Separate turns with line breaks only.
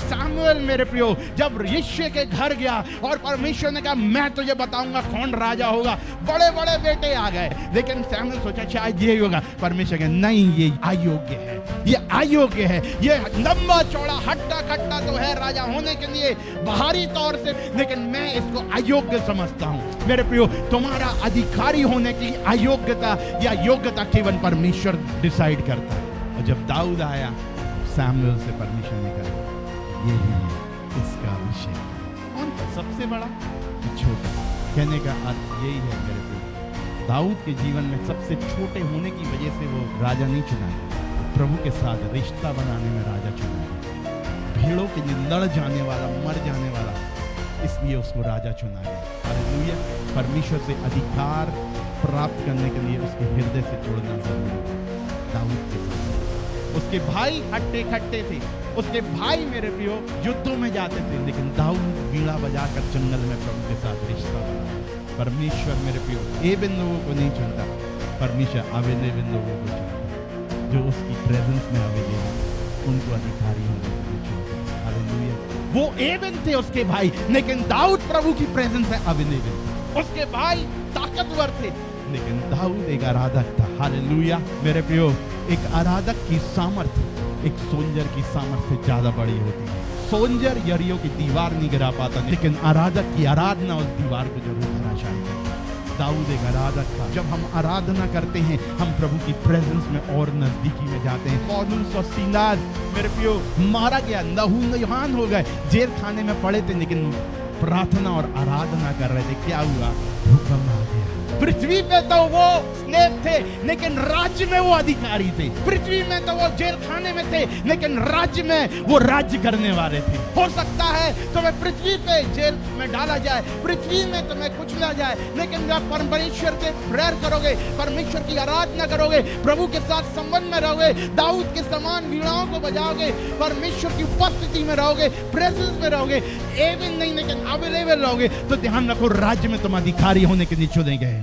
Samuel मेरे प्रियो जब यिशै के घर गया और परमेश्वर ने कहा मैं तुझे बताऊंगा कौन राजा होगा, बड़े बड़े बेटे आ गए, लेकिन सैमुअल सोचा शायद ये होगा। परमेश्वर कहा नहीं, ये अयोग्य है, ये अयोग्य है, ये लंबा चौड़ा हट्टा कट्टा तो है राजा होने के लिए बाहरी तौर से, लेकिन मैं इसको अयोग्य समझता हूं। मेरे प्रियो, तुम्हारा अधिकारी होने की अयोग्यता या योग्यता केवल परमेश्वर डिसाइड करता है। और जब दाऊद आया, सैमुअल से परमेश्वर ने कहा यही है इसका विषय। कौन था सबसे बड़ा, छोटा? कहने का अर्थ यही है मेरे प्रियो, दाऊद के जीवन में सबसे छोटे होने की वजह से वो राजा नहीं चुना गया, प्रभु के साथ रिश्ता बनाने में राजा चुना गया। भीड़ों के लिए लड़ जाने वाला, मर जाने वाला, इसलिए उसको राजा चुना गया। हालेलुया। परमेश्वर से अधिकार प्राप्त करने के लिए उसके हृदय से जुड़ना जरूरी है। दाऊद के साथ उसके भाई हट्टे खट्टे थे, उसके भाई मेरे प्रियो युद्धों में जाते थे, लेकिन दाऊद वीणा बजाकर जंगल में प्रभु के साथ रिश्ता बना। परमेश्वर मेरे प्रियो एबेन लोगों को नहीं चुनता, परमेश्वर अवेलेबल लोगों को चुनता, जो उसकी प्रेजेंस में अवेलेबल, उनको अधिकारी होने के लिए चुनता। हालेलुया। वो एबेन थे उसके भाई, लेकिन दाऊद प्रभु की प्रेजेंस में अवेलेबल था। उसके भाई ताकतवर थे, लेकिन दाऊद एक आराधक था। हालेलुया। मेरे प्रियो, एक आराधक की सामर्थ्य एक सोल्जर की सामर्थ्य से ज्यादा बड़ी होती है। सोल्जर यरीहो की दीवार नहीं गिरा पाता, लेकिन आराधक की आराधना उस दीवार को जरूर धराशायी करती है। दाऊद एक आराधक था। जब हम आराधना करते हैं, हम प्रभु की प्रेजेंस में और नजदीकी में जाते हैं। पौलुस और सीलास मेरे प्रियो मारा गया, लहूलुहान हो गए, जेल खाने में पड़े थे, लेकिन प्रार्थना और आराधना कर रहे थे। क्या हुआ? भूकंप आ गया। पृथ्वी पे तो वो स्लेव थे, लेकिन राज्य में वो अधिकारी थे। पृथ्वी में तो वो जेल खाने में थे, लेकिन राज्य में वो राज्य करने वाले थे। हो सकता है तुम्हें पृथ्वी पे जेल में डाला जाए, पृथ्वी में तुम्हें कुचला जाए, लेकिन जब परमेश्वर से प्रेयर करोगे, परमेश्वर की आराधना करोगे, प्रभु के साथ संबंध में रहोगे, दाऊद के समान वीणाओं को बजाओगे, परमेश्वर की उपस्थिति में रहोगे, प्रेजेंस में रहोगे, एबेन नहीं लेकिन अवेलेबल रहोगे, तो ध्यान रखो राज्य में तुम अधिकारी होने के लिए चुने गए।